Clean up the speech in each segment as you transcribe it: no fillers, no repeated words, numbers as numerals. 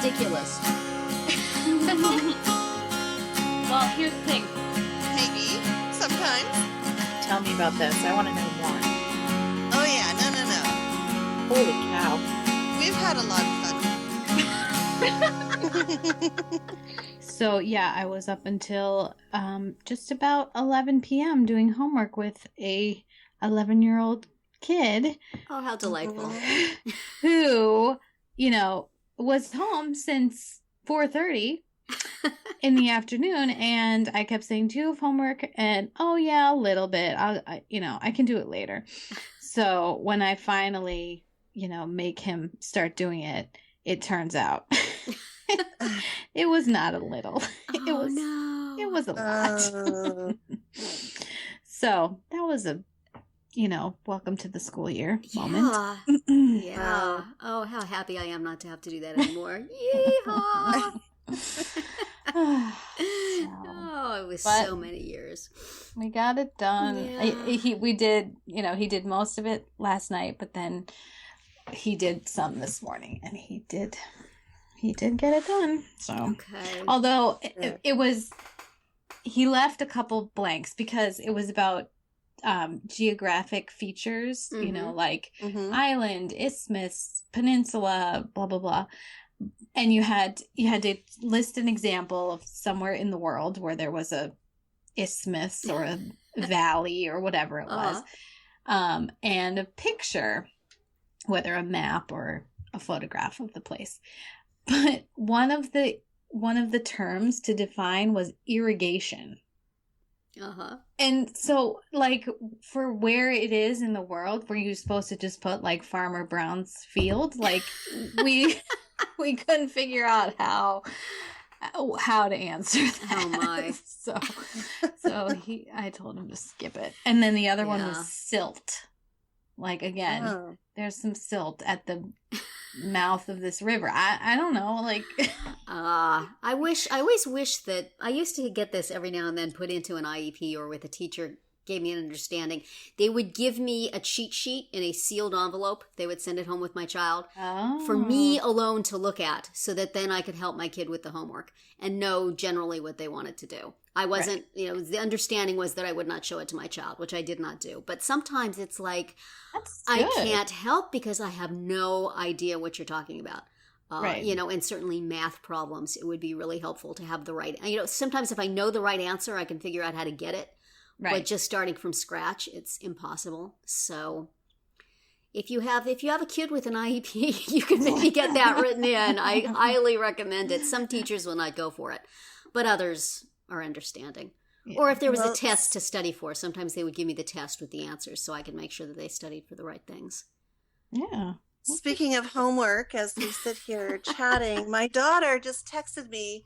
ridiculous. Well, here's the thing. Maybe. Sometimes. Tell me about this. I want to know more. Oh, yeah. No. Holy cow. We've had a lot of fun. So, yeah, I was up until just about 11 p.m. doing homework with a 11-year-old kid. Oh, how delightful. Who, was home since 4:30 in the afternoon, and I kept saying, do you have homework? And, oh, yeah, a little bit. I can do it later. So when I finally, make him start doing it, it turns out it was not a little. It was a lot. So that was a, welcome to the school year moment. Yeah. Oh, how happy I am not to have to do that anymore. Yeehaw! It was so many years. We got it done. Yeah. He did most of it last night, but then he did some this morning, and he did get it done. So, okay. Although it was, he left a couple blanks because it was about geographic features, like island, isthmus, peninsula, blah blah blah. And you had to list an example of somewhere in the world where there was a isthmus or a valley or whatever it was, and a picture, whether a map or a photograph of the place. But one of the terms to define was irrigation. And so, like, for where it is in the world, were you supposed to just put like Farmer Brown's field? Like we couldn't figure out how to answer that. Oh my! So I told him to skip it. And then the other one was silt. Like, again, there's some silt at the mouth of this river. I don't know, like. I always wish that I used to get this every now and then put into an IEP or with a teacher gave me an understanding. They would give me a cheat sheet in a sealed envelope. They would send it home with my child for me alone to look at, so that then I could help my kid with the homework and know generally what they wanted to do. I wasn't, the understanding was that I would not show it to my child, which I did not do. But sometimes it's like, I can't help because I have no idea what you're talking about. And certainly math problems, it would be really helpful to have the right, sometimes if I know the right answer, I can figure out how to get it. Right. But just starting from scratch, it's impossible. So if you have a kid with an IEP, you can maybe get that written in. I highly recommend it. Some teachers will not go for it, but others are understanding. Yeah. Or if there was a test to study for, sometimes they would give me the test with the answers so I could make sure that they studied for the right things. Yeah. Speaking of homework, as we sit here chatting, my daughter just texted me,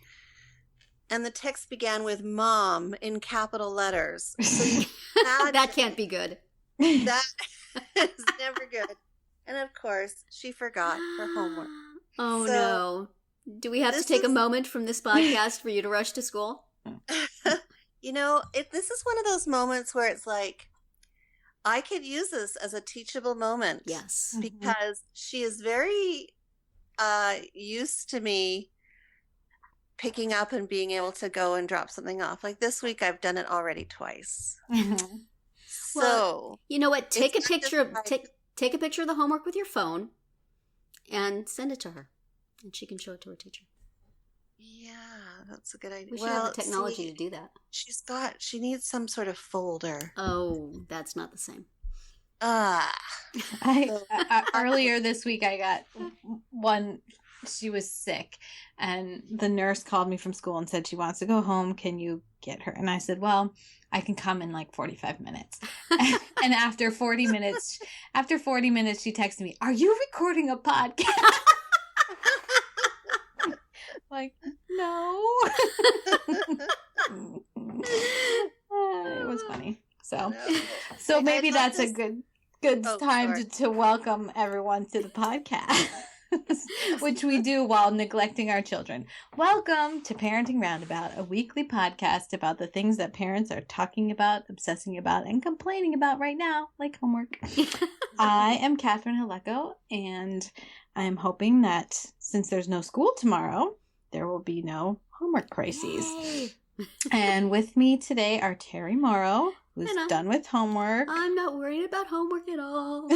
and the text began with "Mom" in capital letters. So that can't be good. That is never good. And of course, she forgot her homework. Oh, no. Do we have to take a moment from this podcast for you to rush to school? This is one of those moments where it's like, I could use this as a teachable moment. Yes. Because she is very used to me picking up and being able to go and drop something off. Like this week, I've done it already twice. Mm-hmm. So, well, you know what? Take a picture of the homework with your phone and send it to her, and she can show it to her teacher. Yeah, that's a good idea. We should have the technology to do that. She needs some sort of folder. Oh, that's not the same. Earlier this week, I got one. She was sick, and the nurse called me from school and said she wants to go home. Can you get her? And I said, well, I can come in like 45 minutes. And after 40 minutes, she texted me, "Are you recording a podcast?" Like, no. It was funny. So maybe that's a good time to welcome everyone to the podcast. Which we do while neglecting our children. Welcome to Parenting Roundabout, a weekly podcast about the things that parents are talking about, obsessing about, and complaining about right now, like homework. I am Catherine Haleko, and I'm hoping that since there's no school tomorrow, there will be no homework crises. Yay. And with me today are Terri Morrow, who's done with homework. I'm not worried about homework at all.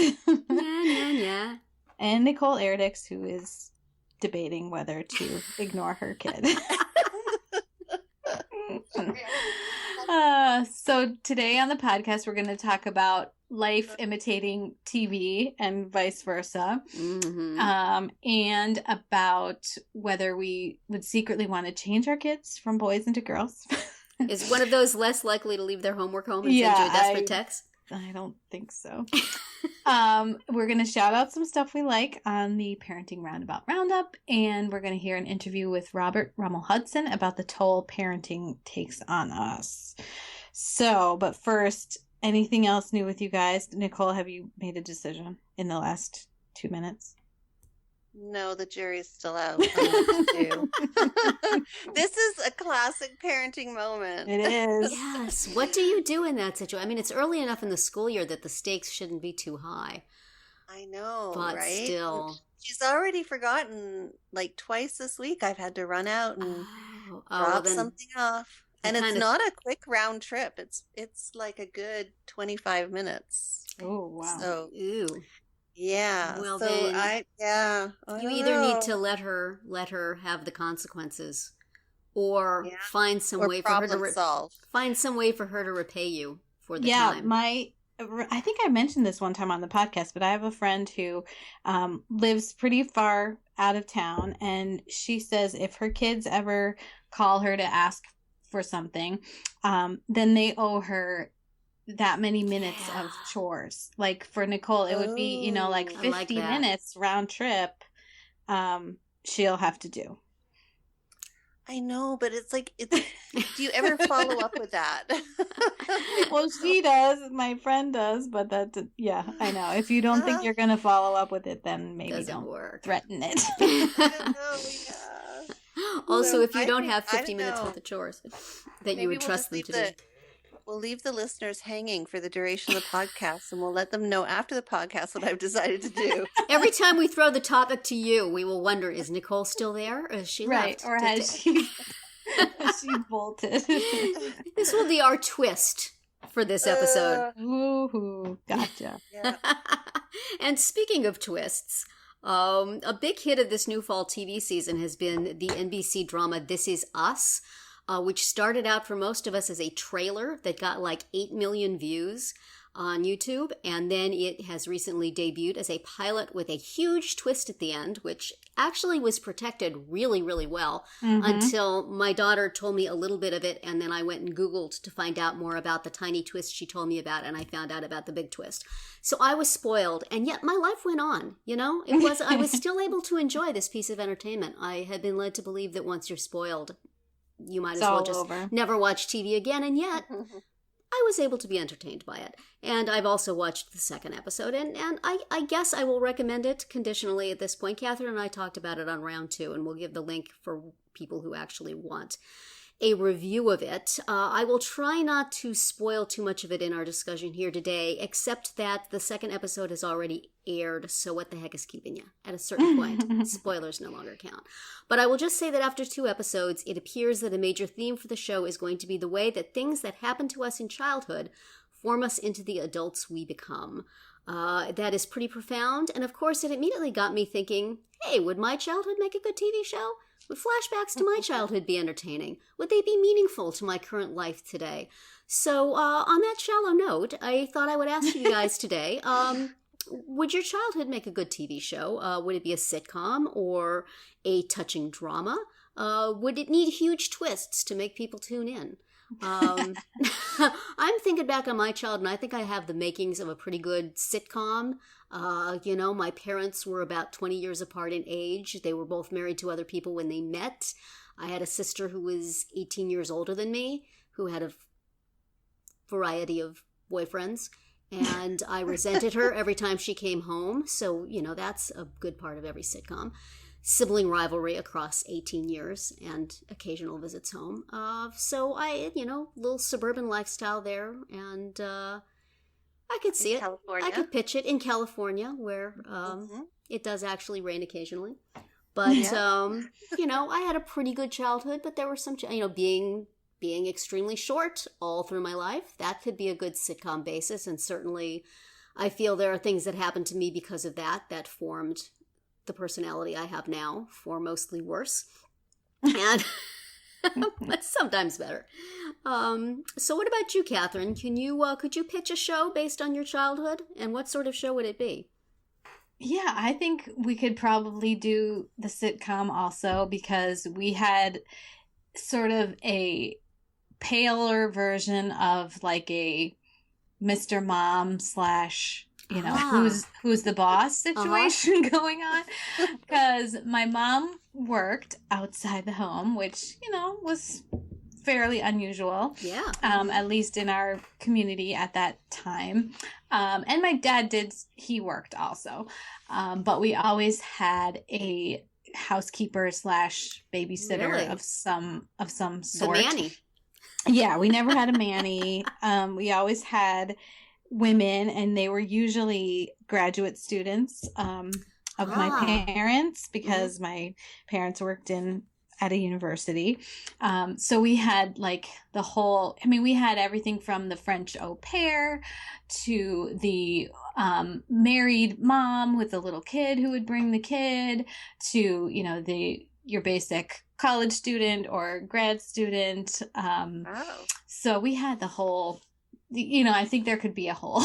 Yeah. And Nicole Erdix, who is debating whether to ignore her kid. So today on the podcast, we're going to talk about life imitating TV and vice versa. Mm-hmm. And about whether we would secretly want to change our kids from boys into girls. Is one of those less likely to leave their homework home and send you a desperate text? I don't think so. We're going to shout out some stuff we like on the Parenting Roundabout Roundup, and we're going to hear an interview with Robert Rummel-Hudson about the toll parenting takes on us. So, but first, anything else new with you guys? Nicole, have you made a decision in the last 2 minutes? No, the jury's still out. This is a classic parenting moment. It is. Yes. What do you do in that situation? I mean, it's early enough in the school year that the stakes shouldn't be too high. I know, but right? Still. She's already forgotten, like twice this week I've had to run out and drop something off. And it's not a quick round trip. It's like a good 25 minutes. Oh, wow. So, ew. Yeah. Well, so then you either know. need to let her have the consequences, or find some way for her to find some way for her to repay you for the time. I think I mentioned this one time on the podcast, but I have a friend who lives pretty far out of town, and she says if her kids ever call her to ask for something, then they owe her that many minutes of chores. Like for Nicole, it would be, like 50 minutes round trip she'll have to do. I know, but it's like, do you ever follow up with that? Well, she does. My friend does, but I know. If you don't think you're going to follow up with it, then maybe don't threaten it. Also, if you don't have 50 minutes worth of chores that you would trust them to do. We'll leave the listeners hanging for the duration of the podcast, and we'll let them know after the podcast what I've decided to do. Every time we throw the topic to you, we will wonder, is Nicole still there? Or has she left? Or has she bolted? This will be our twist for this episode. Woohoo. Gotcha. Yeah. And speaking of twists, a big hit of this new fall TV season has been the NBC drama This Is Us, which started out for most of us as a trailer that got like 8 million views on YouTube, and then it has recently debuted as a pilot with a huge twist at the end, which actually was protected really, really well until my daughter told me a little bit of it, and then I went and Googled to find out more about the tiny twist she told me about, and I found out about the big twist. So I was spoiled, and yet my life went on, I was still able to enjoy this piece of entertainment. I had been led to believe that once you're spoiled, you might as well just never watch TV again, and yet I was able to be entertained by it. And I've also watched the second episode, and I guess I will recommend it conditionally at this point. Catherine and I talked about it on round 2, and we'll give the link for people who actually want a review of it. I will try not to spoil too much of it in our discussion here today, except that the second episode has already aired, so what the heck is keeping you? At a certain point, spoilers no longer count. But I will just say that after 2 episodes, it appears that a major theme for the show is going to be the way that things that happen to us in childhood form us into the adults we become. That is pretty profound, and of course it immediately got me thinking, hey, would my childhood make a good TV show? Would flashbacks to my childhood be entertaining? Would they be meaningful to my current life today? So on that shallow note, I thought I would ask you guys today, would your childhood make a good TV show? Would it be a sitcom or a touching drama? Would it need huge twists to make people tune in? I'm thinking back on my childhood, and I think I have the makings of a pretty good sitcom. My parents were about 20 years apart in age. They were both married to other people when they met. I had a sister who was 18 years older than me, who had a variety of boyfriends, and I resented her every time she came home. So, that's a good part of every sitcom. Sibling rivalry across 18 years and occasional visits home. So I, little suburban lifestyle there, and I could see it. California. I could pitch it in California, where It does actually rain occasionally. But, you know, I had a pretty good childhood, but there were some, you know, being extremely short all through my life, that could be a good sitcom basis. And certainly I feel there are things that happened to me because of that formed the personality I have now, for mostly worse. And but sometimes better. So what about you, Catherine? Could you pitch a show based on your childhood? And what sort of show would it be? Yeah, I think we could probably do the sitcom also, because we had sort of a paler version of like a Mr. Mom / you know, who's the boss situation going on. Because my mom worked outside the home, which, you know, was fairly unusual. Yeah. At least in our community at that time. And my dad he worked also. But we always had a housekeeper / babysitter of some sort. The nanny. Yeah, we never had a manny. We always had women, and they were usually graduate students of my parents, because my parents worked at a university. So we had like we had everything from the French au pair to the married mom with a little kid who would bring the kid to, you know, your basic college student or grad student. So we had the whole, you know, I think there could be a whole,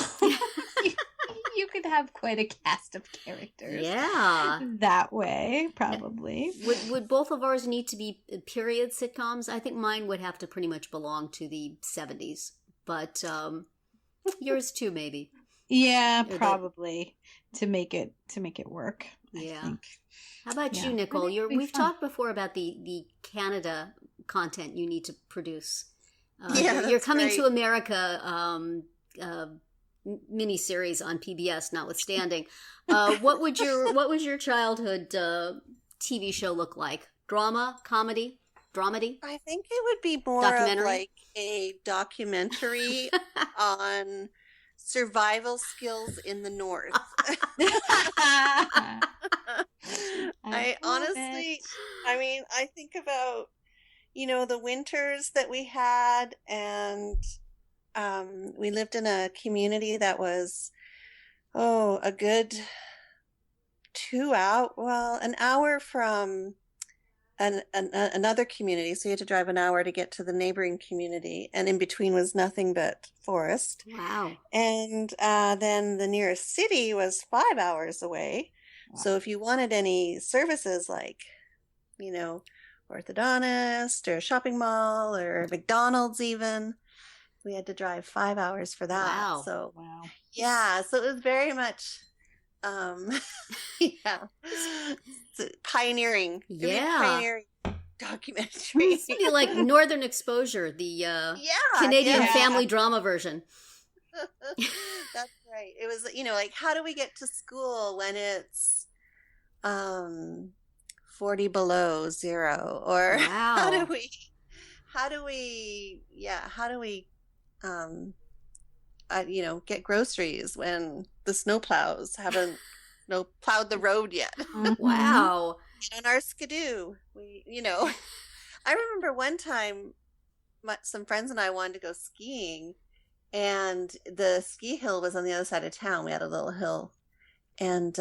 you could have quite a cast of characters. Yeah. That way, probably. Would both of ours need to be period sitcoms? I think mine would have to pretty much belong to the 70s, but yours too, maybe. Yeah, probably to make it work. Yeah. How about you, Nicole? We've talked before about the Canada content you need to produce. You're coming to America miniseries on PBS, notwithstanding. What would your childhood TV show look like? Drama, comedy, dramedy? I think it would be more of like a documentary on survival skills in the North. I think about, you know, the winters that we had, and we lived in a community that was, a good an hour from another community. So you had to drive an hour to get to the neighboring community, and in between was nothing but forest. Wow. And then the nearest city was 5 hours away. Wow. So if you wanted any services like, you know, orthodontist or a shopping mall or McDonald's even, we had to drive 5 hours for that. Wow. So yeah, so it was very much pioneering. Pioneering documentary. It's be like Northern Exposure, the Canadian family drama version. That's right. It was, you know, like, how do we get to school when it's 40 below zero? Or how do we you know, get groceries when the snowplows haven't plowed the road yet? Wow. On our skidoo, you know, I remember one time some friends and I wanted to go skiing, and the ski hill was on the other side of town. We had a little hill, and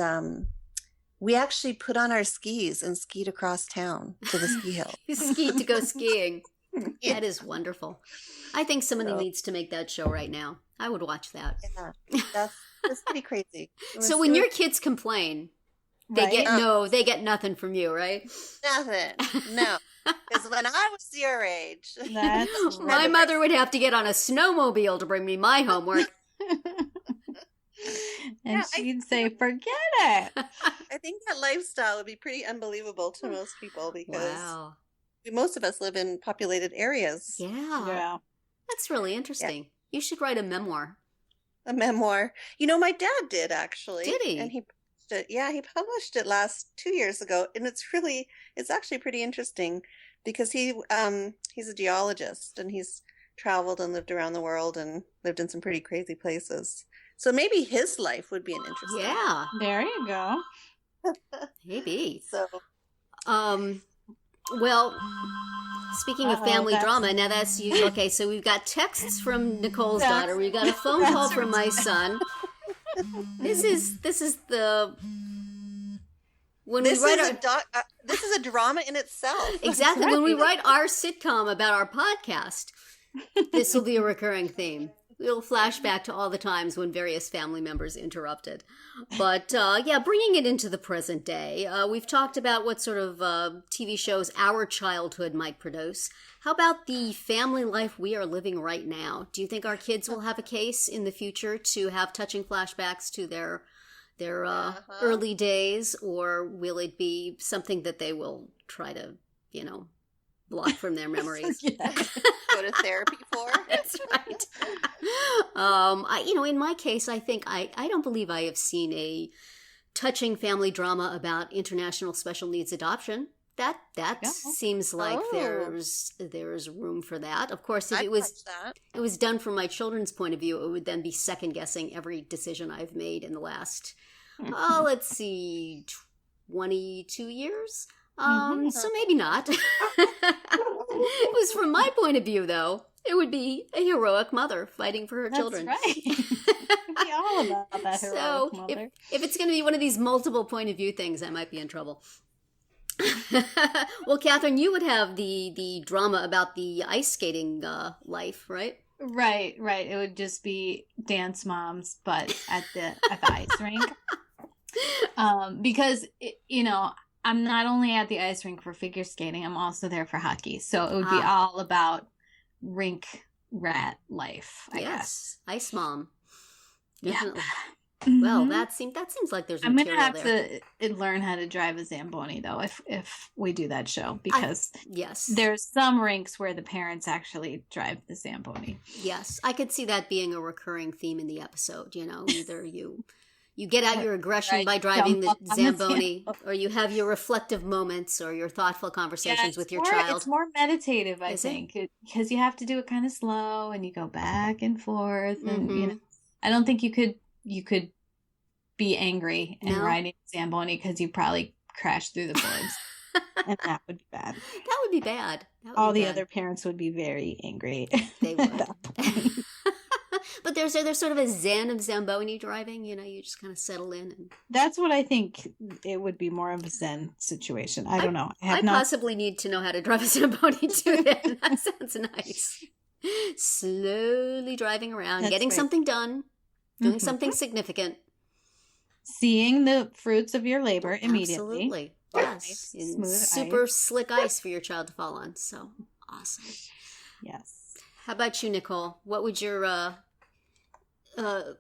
we actually put on our skis and skied across town to the ski hill. You skied to go skiing. Yeah. That is wonderful. I think somebody needs to make that show right now. I would watch that. Yeah, that's pretty crazy. So when your kids complain, they get nothing from you, right? Nothing. No. Because when I was your age, my mother would have to get on a snowmobile to bring me my homework. And she'd say, forget it. I think that lifestyle would be pretty unbelievable to most people, because most of us live in populated areas. Yeah. That's really interesting. Yeah. You should write a memoir. A memoir. You know, my dad did, actually. Did he? And he published it 2 years ago, and it's actually pretty interesting, because he's a geologist, and he's traveled and lived around the world and lived in some pretty crazy places. So maybe his life would be an interesting. Yeah. There you go. Maybe. So, well, speaking of family drama, now that's you. Okay, so we've got texts from Nicole's daughter. We've got a phone call from my son. This is the when this we write is this is a drama in itself. Exactly. When we write our sitcom about our podcast, this will be a recurring theme. We'll flash back to all the times when various family members interrupted. But yeah, bringing it into the present day, we've talked about what sort of TV shows our childhood might produce. How about the family life we are living right now? Do you think our kids will have a case in the future to have touching flashbacks to their early days, or will it be something that they will try to, block from their memories? Go to therapy for? That's right. In my case, I think I don't believe I have seen a touching family drama about international special needs adoption. That seems like there's room for that. Of course, if it was done from my children's point of view, it would then be second guessing every decision I've made in the last, let's see, 22 years. So maybe not. It was from my point of view, though. It would be a heroic mother fighting for her children. That's right. It'd be all about that heroic mother. If it's going to be one of these multiple point of view things, I might be in trouble. Well, Catherine, you would have the drama about the ice skating life, right? Right. It would just be dance moms, but at the ice rink. Because I'm not only at the ice rink for figure skating, I'm also there for hockey. So it would be all about rink rat life, I guess. Ice mom. Definitely. Yeah. Well, that seems like there's material there. I'm going to have to learn how to drive a Zamboni, though, if we do that show, because there's some rinks where the parents actually drive the Zamboni. Yes, I could see that being a recurring theme in the episode. Either you get out your aggression by driving the Zamboni, or you have your reflective moments or your thoughtful conversations with your child. It's more meditative, I think, because you have to do it kind of slow and you go back and forth. And, I don't think you could be angry and riding Zamboni because you probably crashed through the boards. And that would be bad. That would be bad. All the other parents would be very angry. They would. But there's sort of a zen of Zamboni driving, you just kind of settle in. And... That's what I think it would be, more of a zen situation. I don't know. I possibly need to know how to drive a Zamboni too then. That sounds nice. Slowly driving around, getting something done, doing something significant. Seeing the fruits of your labor immediately. Absolutely. Yes. In super slick ice for your child to fall on. So awesome. Yes. How about you, Nicole? What would your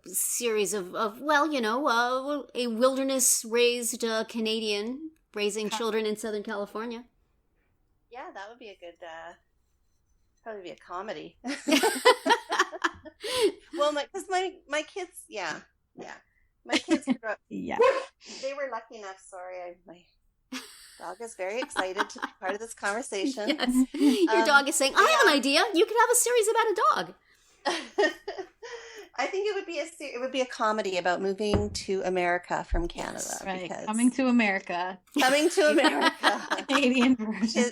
series of a wilderness-raised Canadian raising children in Southern California? Yeah, that would be a good, probably be a comedy. Well, because my kids, my kids grew up. Yeah. They were lucky enough. Sorry, my dog is very excited to be part of this conversation. Yes. Your dog is saying, I have an idea. You could have a series about a dog. I think it would be a comedy about moving to America from Canada. Yes, right. Coming to America. Canadian version.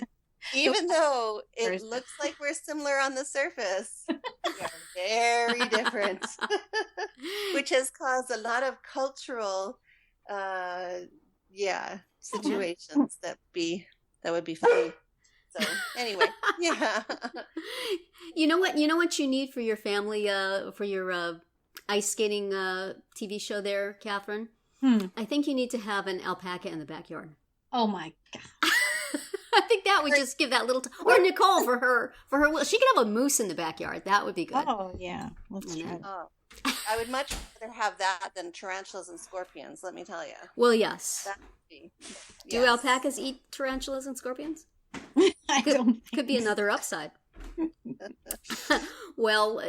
Even though it looks like we're similar on the surface, we are very different, which has caused a lot of cultural, situations that would be funny. So anyway, yeah. You know what you need for your family, for your ice skating TV show there, Catherine? I think you need to have an alpaca in the backyard. Oh my God. I think that would just give that little or Nicole for her she could have a moose in the backyard. That would be good. Oh yeah. Let's try. I would much rather have that than tarantulas and scorpions, let me tell you. Well, yes. That would be, Do alpacas eat tarantulas and scorpions? Could be another upside. Well,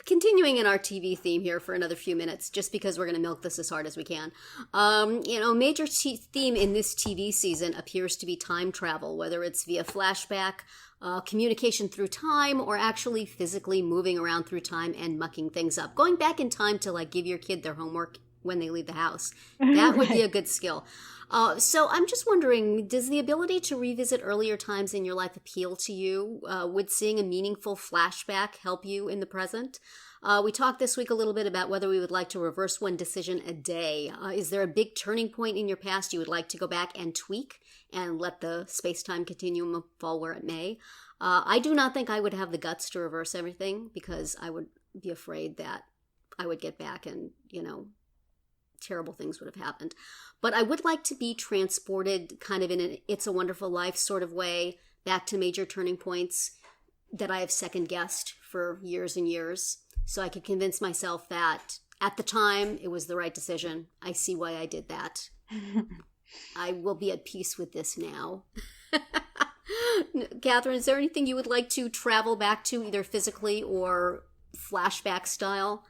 continuing in our TV theme here for another few minutes, just because we're going to milk this as hard as we can. Major theme in this TV season appears to be time travel, whether it's via flashback, communication through time, or actually physically moving around through time and mucking things up. Going back in time to give your kid their homework when they leave the house. That would be a good skill. So I'm just wondering, does the ability to revisit earlier times in your life appeal to you? Would seeing a meaningful flashback help you in the present? We talked this week a little bit about whether we would like to reverse one decision a day. Is there a big turning point in your past you would like to go back and tweak and let the space-time continuum fall where it may? I do not think I would have the guts to reverse everything because I would be afraid that I would get back and, terrible things would have happened. But I would like to be transported kind of in an It's a Wonderful Life sort of way back to major turning points that I have second-guessed for years and years. So I could convince myself that at the time it was the right decision. I see why I did that. I will be at peace with this now. Catherine, is there anything you would like to travel back to, either physically or flashback style,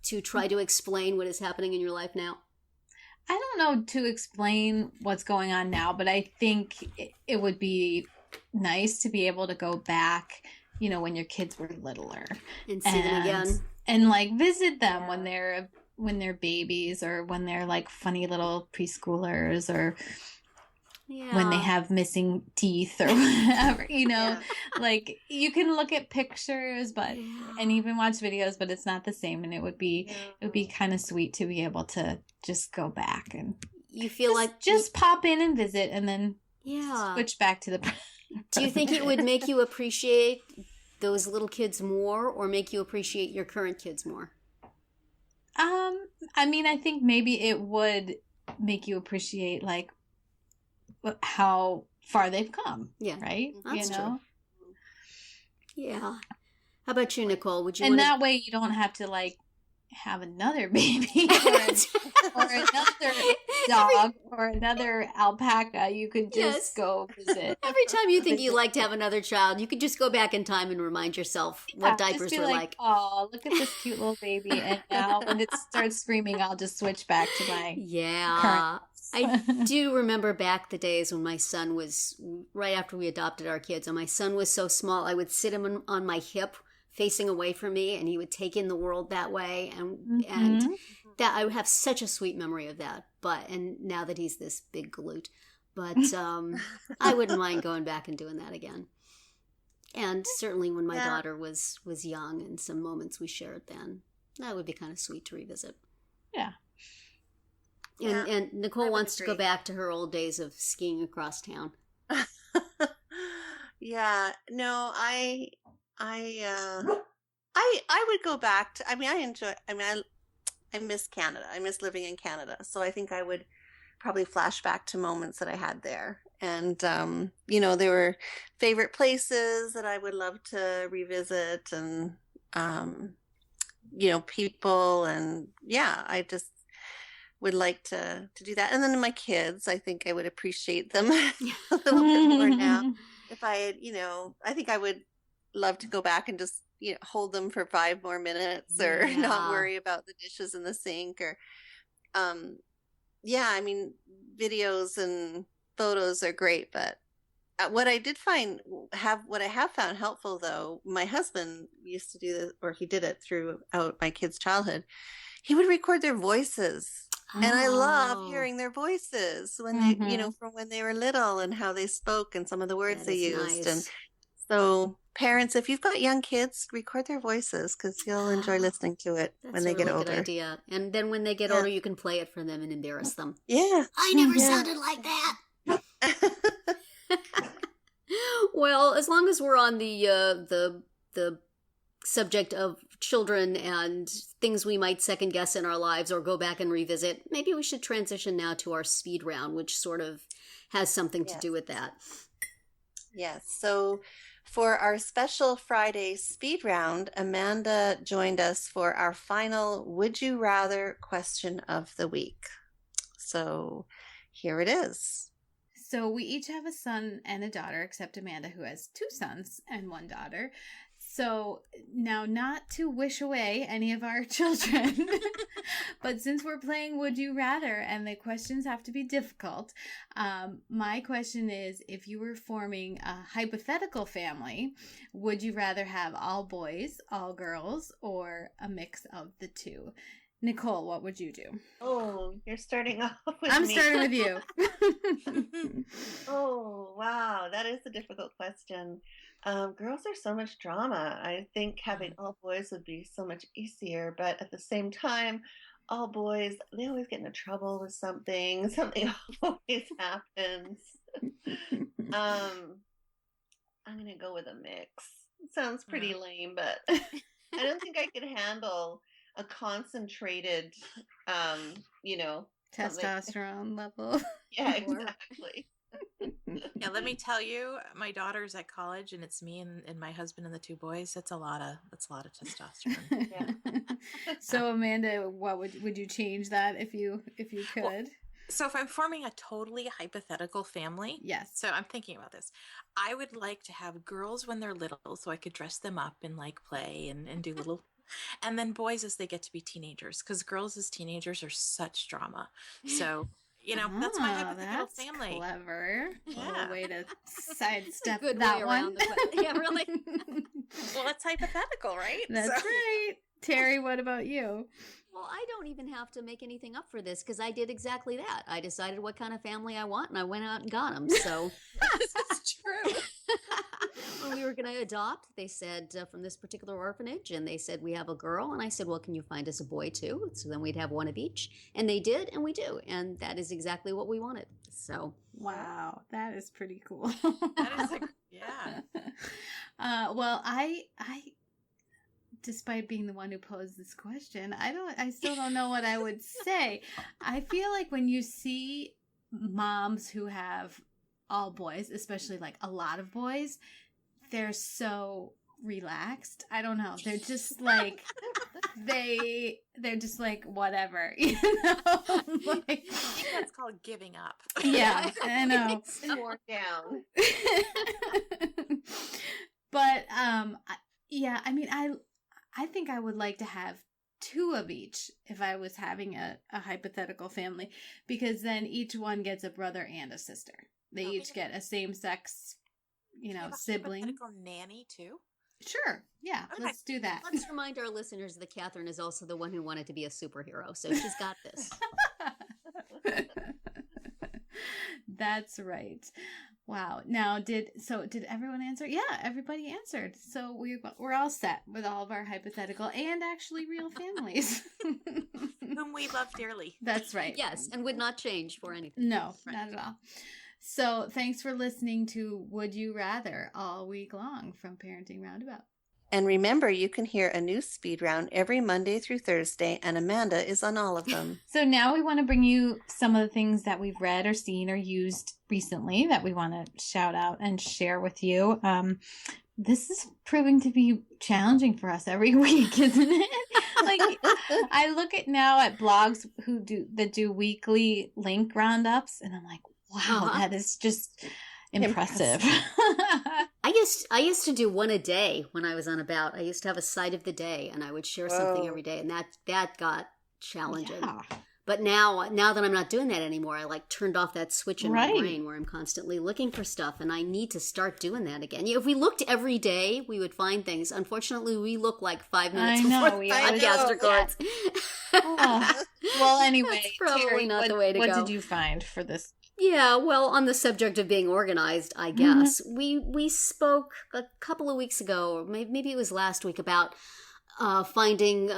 to try to explain what is happening in your life now? I don't know to explain what's going on now, but I think it would be nice to be able to go back, when your kids were littler. And see them again. And visit them when they're babies, or when they're funny little preschoolers, or when they have missing teeth or whatever, you can look at pictures, and even watch videos, but it's not the same. And it would be kind of sweet to be able to just go back and you feel just pop in and visit and then switch back to the Do you think it would make you appreciate those little kids more, or make you appreciate your current kids more? I think maybe it would make you appreciate how far they've come. Yeah. Right? That's true. Yeah. How about you, Nicole? Would you And that way you don't have to have another baby or another dog or another alpaca. You could just go visit. Every time you think you'd like to have another child, you could just go back in time and remind yourself what diapers were like. Oh, look at this cute little baby. And now when it starts screaming, I'll just switch back to my current. I do remember back the days when my son was, right after we adopted our kids, and my son was so small, I would sit him on my hip facing away from me, and he would take in the world that way, and that I would have such a sweet memory of that. And now that he's this big galoot, but I wouldn't mind going back and doing that again. And certainly when my daughter was young, and some moments we shared then, that would be kind of sweet to revisit. Yeah. And Nicole wants to go back to her old days of skiing across town. Yeah. No, I would go back to, I miss Canada. I miss living in Canada. So I think I would probably flash back to moments that I had there. And, there were favorite places that I would love to revisit, and, people, and I just would like to do that. And then my kids, I think I would appreciate them a little bit more now. If I had, I think I would love to go back and just hold them for 5 more minutes, or not worry about the dishes in the sink, or videos and photos are great, but what I have found helpful, though, my husband used to do this, or he did it throughout my kids' childhood. He would record their voices. And I love hearing their voices when they, from when they were little, and how they spoke and some of the words they used. Nice. And so parents, if you've got young kids, record their voices, because you'll enjoy listening to it when they get older. That's a really good idea. And then when they get older, you can play it for them and embarrass them. Yeah. I never sounded like that. Well, as long as we're on the subject of children and things we might second guess in our lives or go back and revisit, maybe we should transition now to our speed round, which sort of has something to do with that. Yes. So for our special Friday speed round, Amanda joined us for our final Would You Rather question of the week. So here it is. So we each have a son and a daughter, except Amanda, who has 2 sons and 1 daughter. So now, not to wish away any of our children, but since we're playing Would You Rather and the questions have to be difficult, my question is, if you were forming a hypothetical family, would you rather have all boys, all girls, or a mix of the 2? Nicole, what would you do? Oh, you're starting off with me. I'm starting with you. Oh, wow. That is a difficult question. Girls are so much drama. I think having all boys would be so much easier, but at the same time, all boys, they always get into trouble with something. Something always happens. I'm going to go with a mix. It sounds pretty lame, but I don't think I could handle a concentrated, testosterone level. Yeah, exactly. Yeah, let me tell you, my daughter's at college, and it's me and my husband and the two boys. That's a lot of testosterone. Yeah. So Amanda, what would you change that if you could? Well, so if I'm forming a totally hypothetical family, yes. So I'm thinking about this. I would like to have girls when they're little, so I could dress them up and like play and do little, and then boys as they get to be teenagers, because girls as teenagers are such drama. So. That's my hypothetical family. Clever. Yeah. A way to sidestep good that way one. around the yeah, really. Well, that's hypothetical, right? That's right. Terri, what about you? Well, I don't even have to make anything up for this because I did exactly that. I decided what kind of family I want, and I went out and got them. So this is true. When we were going to adopt, they said from this particular orphanage, and they said we have a girl, and I said, well, can you find us a boy too? So then we'd have one of each, and they did, and we do, and that is exactly what we wanted. So wow, that is pretty cool. That is yeah. Well, I despite being the one who posed this question, I still don't know what I would say. I feel like when you see moms who have all boys, especially like a lot of boys, they're so relaxed. I don't know. They're just like they're just like whatever, Like, that's called giving up. Yeah, I know. More down. But yeah, I mean, I think I would like to have two of each if I was having a hypothetical family, because then each one gets a brother and a sister. They each get a same-sex, sibling. Hypothetical nanny too? Sure. Yeah, okay. Let's do that. Let's remind our listeners that Catherine is also the one who wanted to be a superhero, so she's got this. That's right. Wow. Now, did everyone answer? Yeah, everybody answered. So we're all set with all of our hypothetical and actually real families. Whom we love dearly. That's right. Yes, and would not change for anything. No, not at all. So thanks for listening to Would You Rather all week long from Parenting Roundabout. And remember, you can hear a new speed round every Monday through Thursday, and Amanda is on all of them. So now we want to bring you some of the things that we've read or seen or used recently that we want to shout out and share with you. This is proving to be challenging for us every week, isn't it? Like, I look at blogs that do weekly link roundups, and I'm like, wow, that is just impressive. I used to do one a day when I was on About. I used to have a site of the day, and I would share something every day, and that got challenging. Yeah. But now that I'm not doing that anymore, I turned off that switch in my brain where I'm constantly looking for stuff, and I need to start doing that again. If we looked every day, we would find things. Unfortunately, we look like 5 minutes before the podcast records. Well, anyway, that's probably Terri, the way to go. What did you find for this? Yeah, well, on the subject of being organized, I guess, we spoke a couple of weeks ago, or maybe it was last week, about finding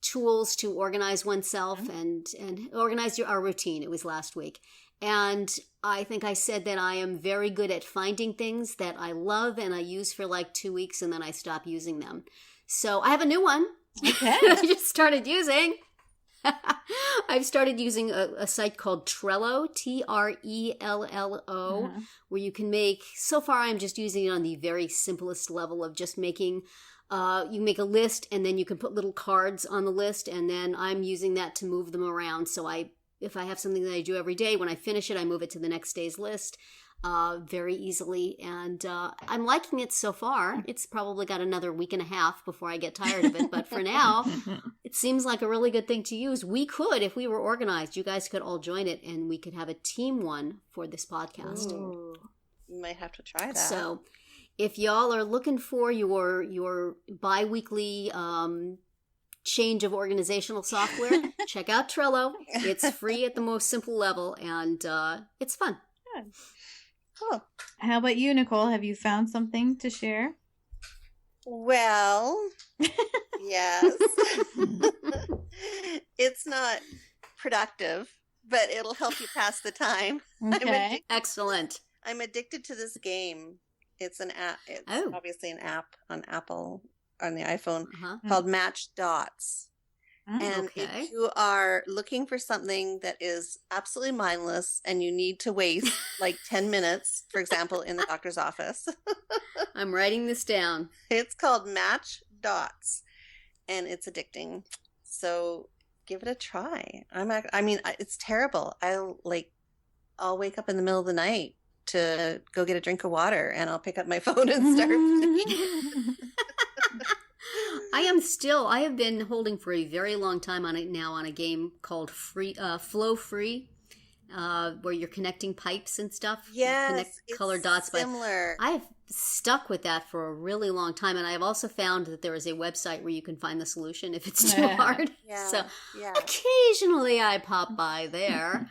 tools to organize oneself and organize our routine. It was last week. And I think I said that I am very good at finding things that I love and I use for 2 weeks, and then I stop using them. So I have a new one. Okay. I just started using. I've started using a site called Trello, Trello, where you can make, so far I'm just using it on the very simplest level of just making, you make a list and then you can put little cards on the list, and then I'm using that to move them around. So if I have something that I do every day, when I finish it, I move it to the next day's list very easily. And I'm liking it so far. It's probably got another week and a half before I get tired of it. But for now, it seems like a really good thing to use. We could, if we were organized, you guys could all join it and we could have a team one for this podcast. Ooh, you might have to try that. So if y'all are looking for your bi-weekly change of organizational software, check out Trello. It's free at the most simple level, and it's fun. Good. Cool. How about you, Nicole? Have you found something to share? Well, yes. It's not productive, but it'll help you pass the time. Okay. Excellent. I'm addicted to this game. It's an app. It's obviously an app on Apple, on the iPhone, called Match Dots. And if you are looking for something that is absolutely mindless and you need to waste like 10 minutes, for example, in the doctor's office. I'm writing this down. It's called Match Dots, and it's addicting. So give it a try. I mean, it's terrible. I'll wake up in the middle of the night to go get a drink of water, and I'll pick up my phone and start playing. I have been holding for a very long time on a game called Flow Free, where you're connecting pipes and stuff. Yes, connect colored dots. Similar. But I have stuck with that for a really long time, and I have also found that there is a website where you can find the solution if it's too hard. So occasionally I pop by there,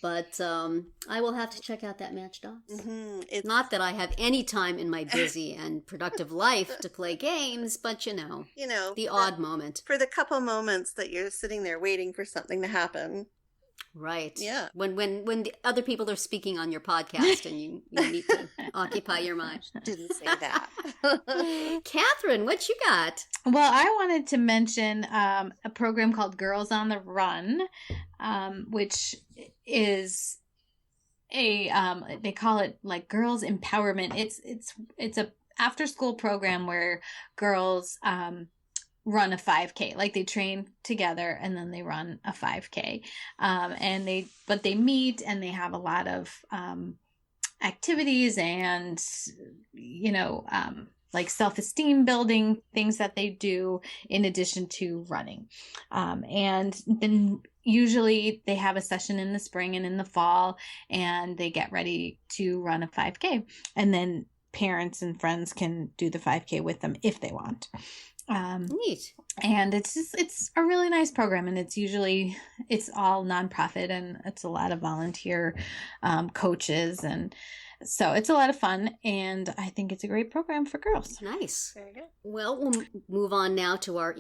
but I will have to check out that Match Dots. It's not that I have any time in my busy and productive life to play games, but the odd moment. For the couple moments that you're sitting there waiting for something to happen. Right. Yeah. When the other people are speaking on your podcast and you need to occupy your mind. Didn't say that. Catherine, what you got? Well, I wanted to mention a program called Girls on the Run, which is they call it like girls empowerment. It's a after school program where girls run a 5K. Like they train together and then they run a 5K. But they meet and they have a lot of activities and like self-esteem building things that they do in addition to running. And then usually they have a session in the spring and in the fall, and they get ready to run a 5K. And then parents and friends can do the 5K with them if they want. Neat. And it's a really nice program, and it's all nonprofit, and it's a lot of volunteer coaches, and so it's a lot of fun, and I think it's a great program for girls. Nice. Very good. Well, we'll move on now to our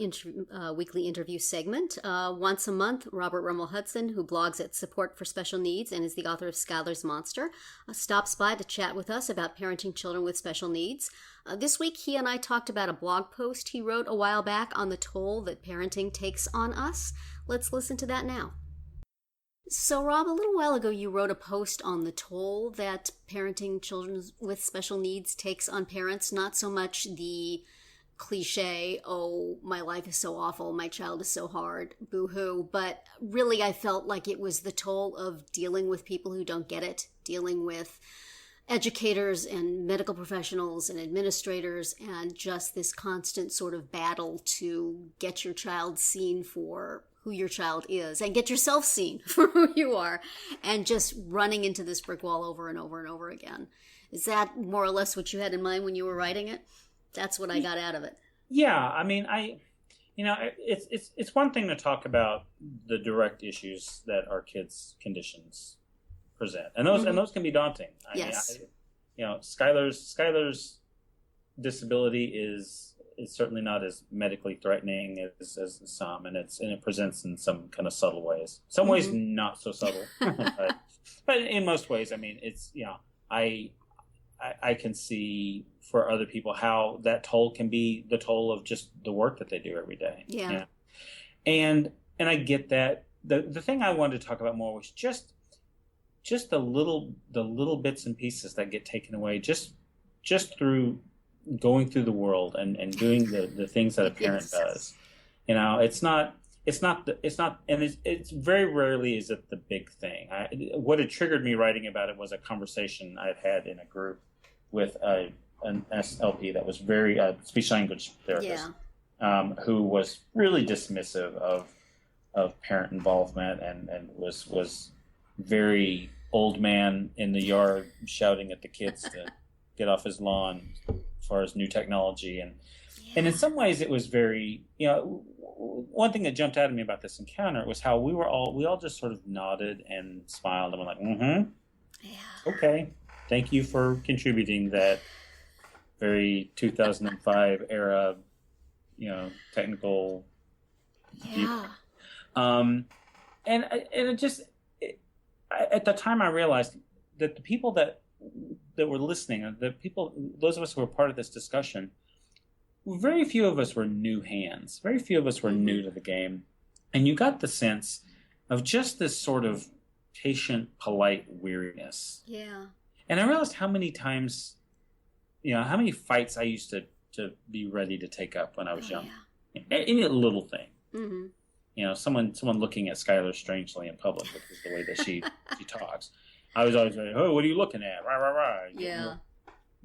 weekly interview segment. Once a month, Robert Rummel-Hudson, who blogs at Support for Special Needs and is the author of Skylar's Monster, stops by to chat with us about parenting children with special needs. This week, he and I talked about a blog post he wrote a while back on the toll that parenting takes on us. Let's listen to that now. So, Rob, a little while ago, you wrote a post on the toll that parenting children with special needs takes on parents, not so much the cliche, oh, my life is so awful, my child is so hard, boo-hoo, but really I felt like it was the toll of dealing with people who don't get it, dealing with educators and medical professionals and administrators, and just this constant sort of battle to get your child seen for who your child is and get yourself seen for who you are, and just running into this brick wall over and over and over again. Is that more or less what you had in mind when you were writing it? That's what I got out of it. Yeah, I mean, it's one thing to talk about the direct issues that our kids' conditions present, and those can be daunting. Yes. Skylar's disability is certainly not as medically threatening as some, and it presents in some kind of subtle ways. Some ways not so subtle, but in most ways, I mean, it's I can see for other people how that toll can be the toll of just the work that they do every day. Yeah. And I get that. The thing I wanted to talk about more was just the little bits and pieces that get taken away just through going through the world and doing the things that a parent does. It's very rarely is it the big thing. What had triggered me writing about it was a conversation I'd had in a group with an SLP that was very speech language therapist, who was really dismissive of parent involvement and was very old man in the yard shouting at the kids to get off his lawn as far as new technology. And And in some ways it was very, one thing that jumped out at me about this encounter was how we all just sort of nodded and smiled and were like, okay, thank you for contributing that very 2005 era, technical. Yeah. And at the time I realized that the people that were listening, those of us who were part of this discussion, very few of us were new hands. Very few of us were new to the game. And you got the sense of just this sort of patient, polite weariness. Yeah. And I realized how many times, how many fights I used to be ready to take up when I was young. Yeah. Any little thing. Mm-hmm. Someone looking at Skylar strangely in public because the way that she talks. I was always like, oh, what are you looking at? Rah, rah, rah. Yeah.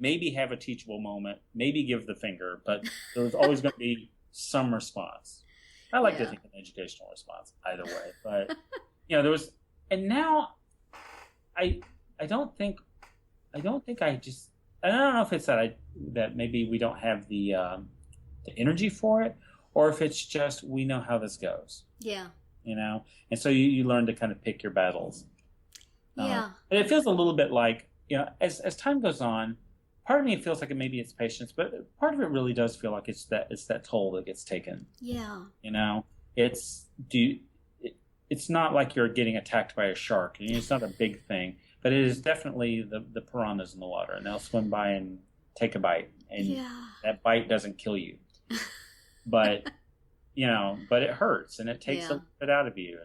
Maybe have a teachable moment, maybe give the finger, but there was always going to be some response. I like to think an educational response either way, but there was, and now I don't know if it's that maybe we don't have the energy for it, or if it's just we know how this goes. Yeah. And so you learn to kind of pick your battles. Yeah. But it feels a little bit like, as time goes on, part of me feels like maybe it's patience, but part of it really does feel like it's that toll that gets taken. Yeah. It's not like you're getting attacked by a shark. It's not a big thing, but it is definitely the piranhas in the water, and they'll swim by and take a bite, and that bite doesn't kill you, but but it hurts and it takes a bit out of you,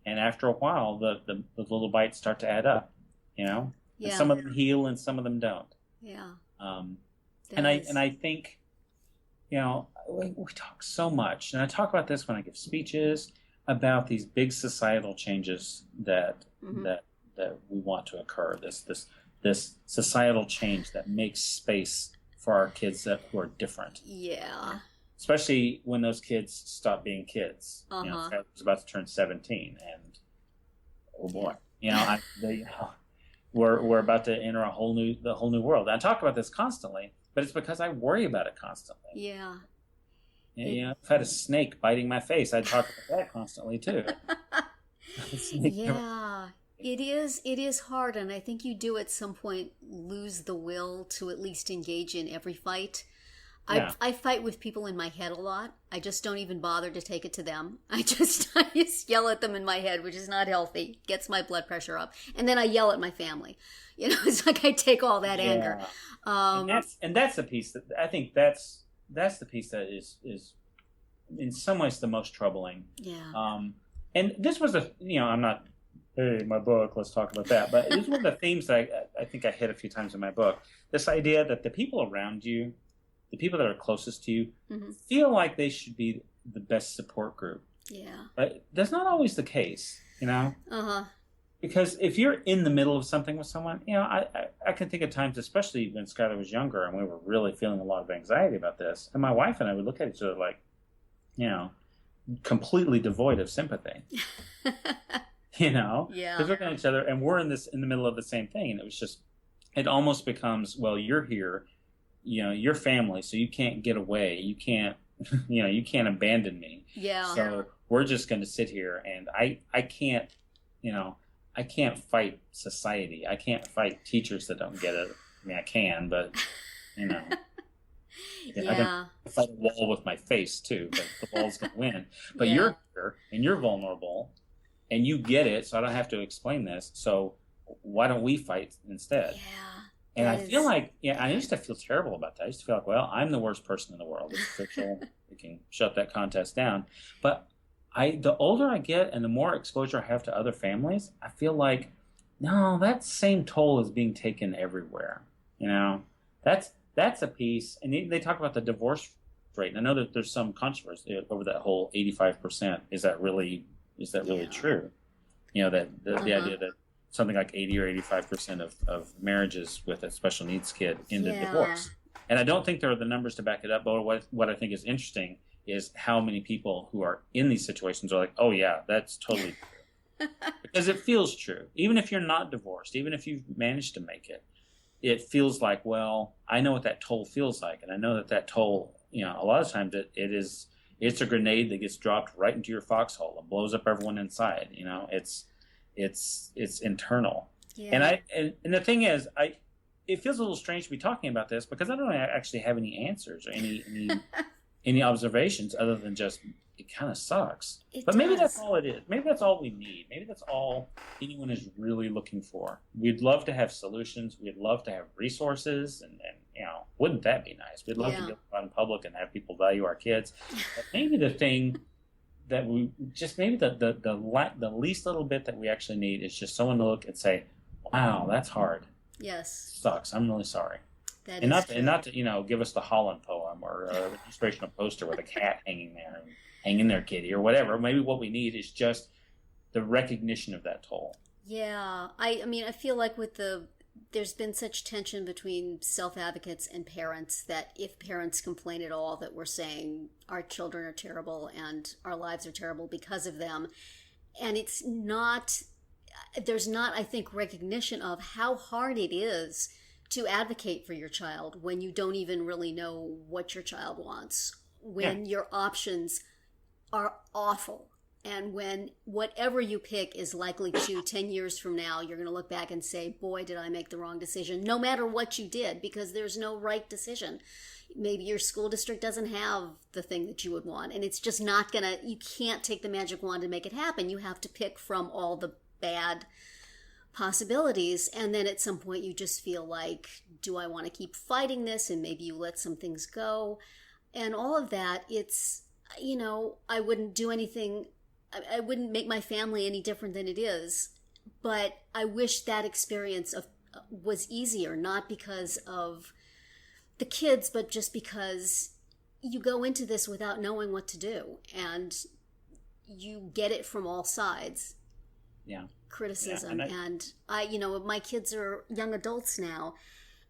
and after a while the little bites start to add up, and some of them heal and some of them don't. Yeah. And I think, we talk so much, and I talk about this when I give speeches about these big societal changes that we want to occur. This societal change that makes space for our kids who are different. Yeah. Especially when those kids stop being kids. I was about to turn 17, and oh boy, we're about to enter the whole new world. And I talk about this constantly, but it's because I worry about it constantly. Yeah. If I had a snake biting my face, I'd talk about that constantly too. Yeah. It is hard, and I think you do at some point lose the will to at least engage in every fight. I fight with people in my head a lot. I just don't even bother to take it to them. I just yell at them in my head, which is not healthy. Gets my blood pressure up. And then I yell at my family. It's like I take all that anger. And that's the piece that I think that's the piece that is in some ways the most troubling. Yeah. And this was I'm not, hey, my book, let's talk about that. But this is one of the themes that I think I hit a few times in my book. This idea that the people around you, the people that are closest to you, feel like they should be the best support group. Yeah. But that's not always the case, Because if you're in the middle of something with someone, I can think of times, especially when Skylar was younger and we were really feeling a lot of anxiety about this. And my wife and I would look at each other like, completely devoid of sympathy. Yeah. Because we're looking at each other and we're in the middle of the same thing. And it almost becomes, well, you're here. Your family, so you can't get away. You can't, you can't abandon me. Yeah. So we're just going to sit here, and I can't, I can't fight society. I can't fight teachers that don't get it. I mean, I can, but I can fight a wall with my face too. But the wall's going to win. But you're here, and you're vulnerable, and you get it. So I don't have to explain this. So why don't we fight instead? Yeah. And I feel like, I used to feel terrible about that. I used to feel like, well, I'm the worst person in the world. It's official. We can shut that contest down. But the older I get and the more exposure I have to other families, I feel like, no, that same toll is being taken everywhere. That's a piece. And they talk about the divorce rate. And I know that there's some controversy over that whole 85%. Is that really true? The idea that something like 80 or 85% of marriages with a special needs kid end in divorce. And I don't think there are the numbers to back it up, but what I think is interesting is how many people who are in these situations are like, oh yeah, that's totally true. Because it feels true. Even if you're not divorced, even if you've managed to make it, it feels like, well, I know what that toll feels like, and I know that toll a lot of times it's a grenade that gets dropped right into your foxhole and blows up everyone inside. It's internal. Yeah. And the thing is, it feels a little strange to be talking about this because I don't actually have any answers or any observations other than just it kind of sucks. But maybe that's all it is. Maybe that's all we need. Maybe that's all anyone is really looking for. We'd love to have solutions. We'd love to have resources, and wouldn't that be nice? We'd love to go out in public and have people value our kids. But maybe the thing that we just maybe the least little bit that we actually need is just someone to look and say, "Wow, that's hard. Yes, sucks. I'm really sorry." And not to give us the Holland poem or an inspirational poster with a cat hanging there, kitty, or whatever. Maybe what we need is just the recognition of that toll. Yeah, I mean, I feel like there's been such tension between self-advocates and parents that if parents complain at all, that we're saying our children are terrible and our lives are terrible because of them, and there's not, I think, recognition of how hard it is to advocate for your child when you don't even really know what your child wants, when your options are awful, and when whatever you pick is likely to 10 years from now, you're going to look back and say, boy, did I make the wrong decision, no matter what you did, because there's no right decision. Maybe your school district doesn't have the thing that you would want, and it's just not you can't take the magic wand to make it happen. You have to pick from all the bad possibilities, and then at some point you just feel like, do I want to keep fighting this? And maybe you let some things go and all of that. It's, I wouldn't do anything, I wouldn't make my family any different than it is, but I wish that experience was easier, not because of the kids, but just because you go into this without knowing what to do, and you get it from all sides. Yeah. Criticism. And I my kids are young adults now,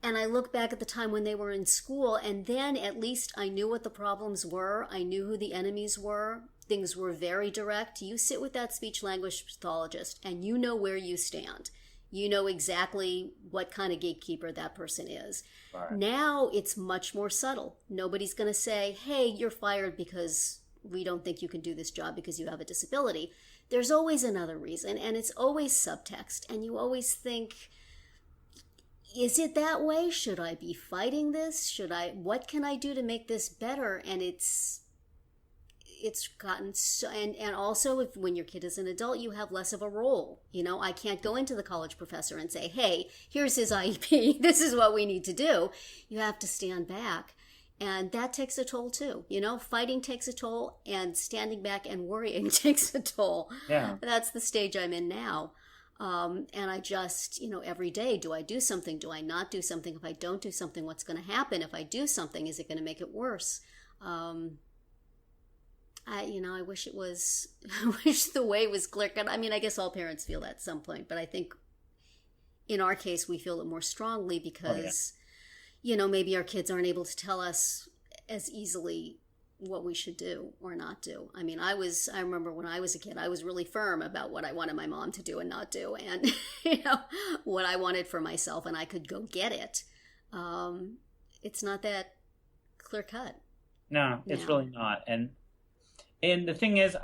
and I look back at the time when they were in school, and then at least I knew what the problems were. I knew who the enemies were. Things were very direct. You sit with that speech language pathologist and you know where you stand. You know exactly what kind of gatekeeper that person is. Right. Now it's much more subtle. Nobody's going to say, hey, you're fired because we don't think you can do this job because you have a disability. There's always another reason, and it's always subtext, and you always think, is it that way? Should I be fighting this? What can I do to make this better? And it's gotten so, and also when your kid is an adult, you have less of a role. I can't go into the college professor and say, hey, here's his IEP. This is what we need to do. You have to stand back. And that takes a toll too. Fighting takes a toll, and standing back and worrying takes a toll. Yeah. That's the stage I'm in now. And I just, every day, do I do something? Do I not do something? If I don't do something, what's going to happen? If I do something, is it going to make it worse? I wish I wish the way was clear cut. I mean, I guess all parents feel that at some point, but I think in our case, we feel it more strongly because maybe our kids aren't able to tell us as easily what we should do or not do. I mean, I remember when I was a kid, I was really firm about what I wanted my mom to do and not do, and what I wanted for myself, and I could go get it. It's not that clear cut. No, it's really not. And the thing is,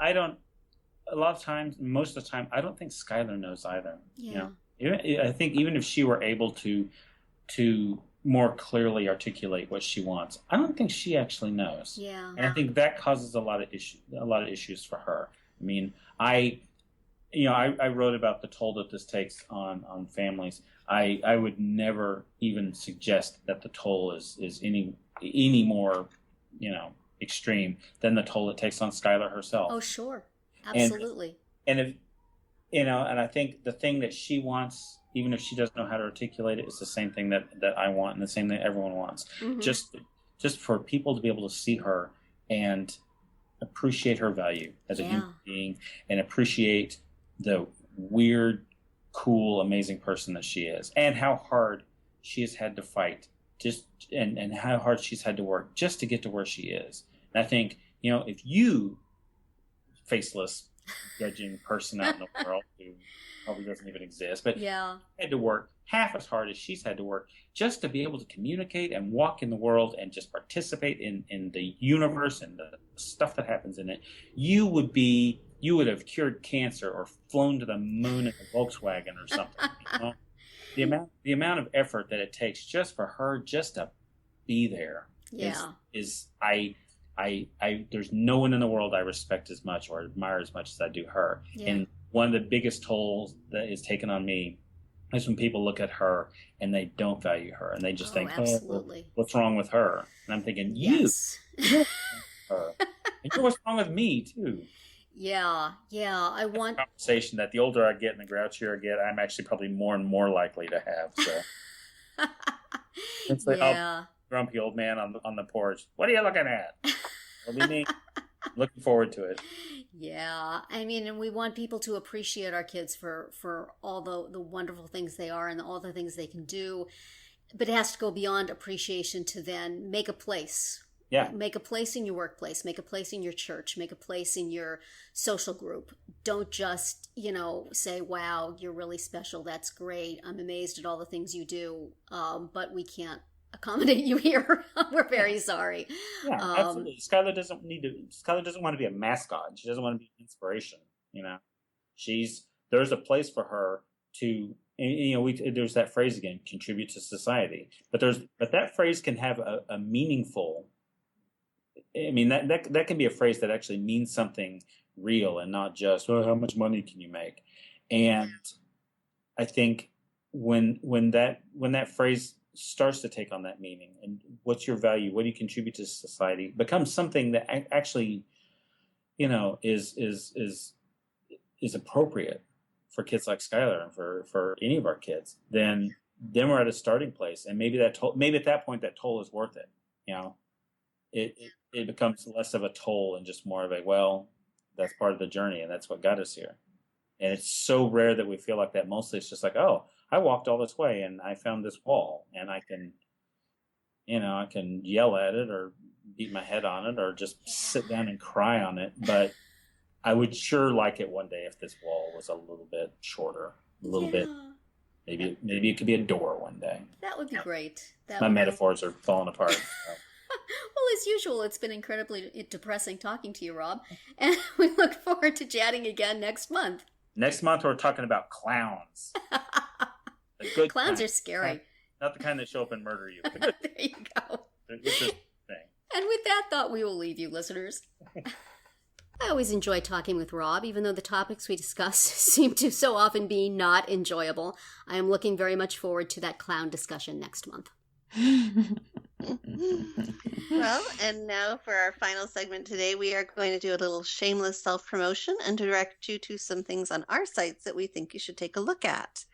most of the time, I don't think Skylar knows either. Yeah. I think even if she were able to more clearly articulate what she wants, I don't think she actually knows. Yeah. And I think that causes a lot of issues for her. I mean, I wrote about the toll that this takes on families. I would never even suggest that the toll is any more, extreme than the toll it takes on Skylar herself. Oh, sure. Absolutely. And if, and I think the thing that she wants, even if she doesn't know how to articulate it, it's the same thing that I want and the same thing everyone wants. Mm-hmm. Just for people to be able to see her and appreciate her value as a human being, and appreciate the weird, cool, amazing person that she is, and how hard she has had to fight, and how hard she's had to work just to get to where she is. And I think, if you, faceless, judging person out in the world who probably doesn't even exist, but had to work half as hard as she's had to work just to be able to communicate and walk in the world and just participate in the universe and the stuff that happens in it, you would have cured cancer or flown to the moon in a Volkswagen or something. You know? The amount of effort that it takes just for her just to be there is there's no one in the world I respect as much or admire as much as I do her. Yeah. And one of the biggest tolls that is taken on me is when people look at her and they don't value her and they just think, absolutely. Oh, what's wrong with her? And I'm thinking, yes. her. And what's wrong with me too? Yeah. I want a conversation that the older I get and the grouchier I get, I'm actually probably more and more likely to have. So it's like, grumpy old man on the porch. What are you looking at? It'll be me. Looking forward to it. Yeah, I mean, and we want people to appreciate our kids for all the wonderful things they are and all the things they can do. But it has to go beyond appreciation to then make a place. Yeah. Make a place in your workplace. Make a place in your church. Make a place in your social group. Don't just, say, wow, you're really special. That's great. I'm amazed at all the things you do. But we can't accommodate you here. We're very sorry. Yeah, absolutely. Skylar doesn't want to be a mascot. She doesn't want to be an inspiration. There's a place for her to, there's that phrase again, contribute to society. But that phrase can have a meaningful, that can be a phrase that actually means something real and not just, how much money can you make? And I think when that phrase starts to take on that meaning, and what's your value, what do you contribute to society, becomes something that actually is appropriate for kids like Skylar and for any of our kids, then we're at a starting place. And maybe at that point that toll is worth it. It becomes less of a toll and just more of that's part of the journey, and that's what got us here. And it's so rare that we feel like that. Mostly it's just like, oh, I walked all this way and I found this wall, and I can yell at it or beat my head on it or just sit down and cry on it. But I would sure like it one day if this wall was a little bit shorter, a little bit. Maybe it could be a door one day. That would be great. My metaphors are falling apart. So. Well, as usual, it's been incredibly depressing talking to you, Rob. And we look forward to chatting again next month. Next month, we're talking about clowns. Good clowns are scary. Not the kind that show up and murder you. There you go. It's just thing. And with that thought, we will leave you, listeners. I always enjoy talking with Rob, even though the topics we discuss seem to so often be not enjoyable. I am looking very much forward to that clown discussion next month. Well, and now for our final segment today, we are going to do a little shameless self-promotion and direct you to some things on our sites that we think you should take a look at.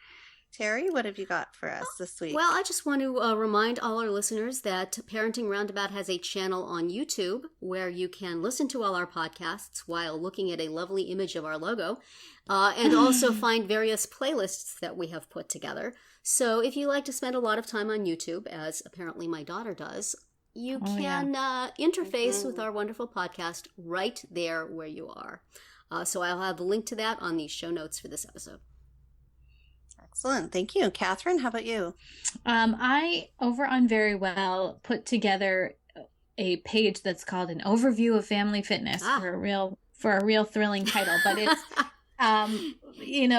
Terri, what have you got for us this week? Well, I just want to remind all our listeners that Parenting Roundabout has a channel on YouTube where you can listen to all our podcasts while looking at a lovely image of our logo, and also find various playlists that we have put together. So if you like to spend a lot of time on YouTube, as apparently my daughter does, you can interface with our wonderful podcast right there where you are. So I'll have a link to that on the show notes for this episode. Excellent. Thank you. Catherine, how about you? I, over on Very Well, put together a page that's called An Overview of Family Fitness for a real thrilling title. But it's,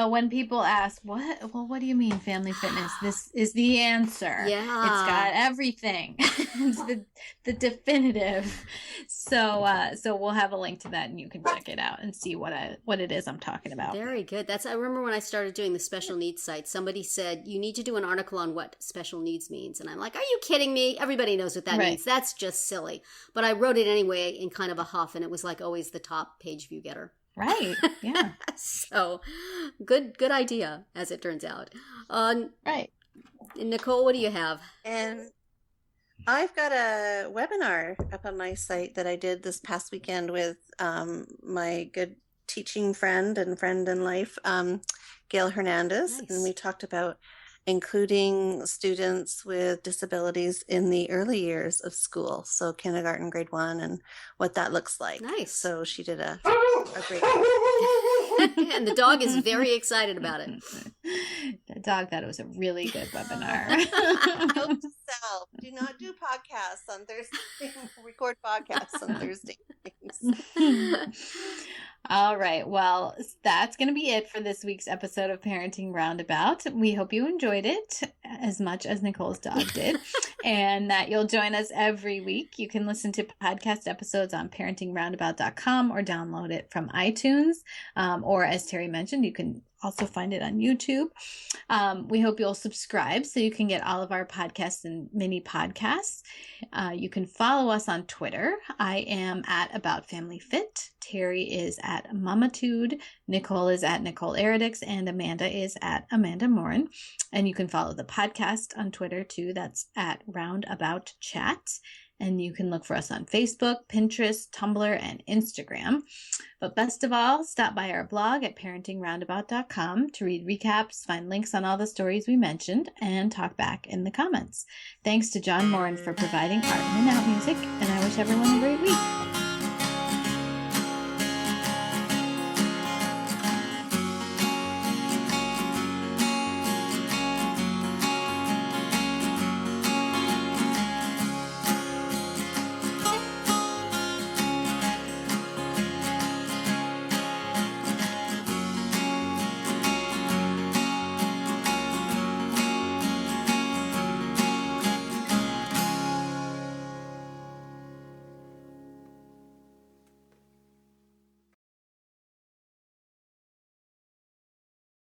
when people ask, what do you mean family fitness? This is the answer. Yeah. It's got everything. It's the definitive. So we'll have a link to that and you can check it out and see what it is I'm talking about. Very good. I remember when I started doing the special needs site, somebody said, you need to do an article on what special needs means. And I'm like, are you kidding me? Everybody knows what that means. That's just silly. But I wrote it anyway in kind of a huff, and it was like always the top page view getter. Right. Yeah. So good idea, as it turns out. Right. Nicole, what do you have? And I've got a webinar up on my site that I did this past weekend with my good teaching friend in life, Gail Hernandez. Nice. And we talked about including students with disabilities in the early years of school. So kindergarten, grade 1, and what that looks like. Nice. So she did a great And the dog is very excited about it. The dog thought it was a really good webinar. Note to self, do not do podcasts on Thursday. Record podcasts on Thursday mornings. All right. Well, that's going to be it for this week's episode of Parenting Roundabout. We hope you enjoyed it as much as Nicole's dog did, and that you'll join us every week. You can listen to podcast episodes on parentingroundabout.com or download it from iTunes. Or as Terri mentioned, you can also find it on YouTube. We hope you'll subscribe so you can get all of our podcasts and mini podcasts. You can follow us on Twitter. I am at About Family Fit. Terri is at Mamatude. Nicole is at Nicole Eridix, and Amanda is at Amanda Morin. And you can follow the podcast on Twitter too. That's at Roundabout Chat. And you can look for us on Facebook, Pinterest, Tumblr, and Instagram. But best of all, stop by our blog at parentingroundabout.com to read recaps, find links on all the stories we mentioned, and talk back in the comments. Thanks to John Morin for providing art and out music, and I wish everyone a great week.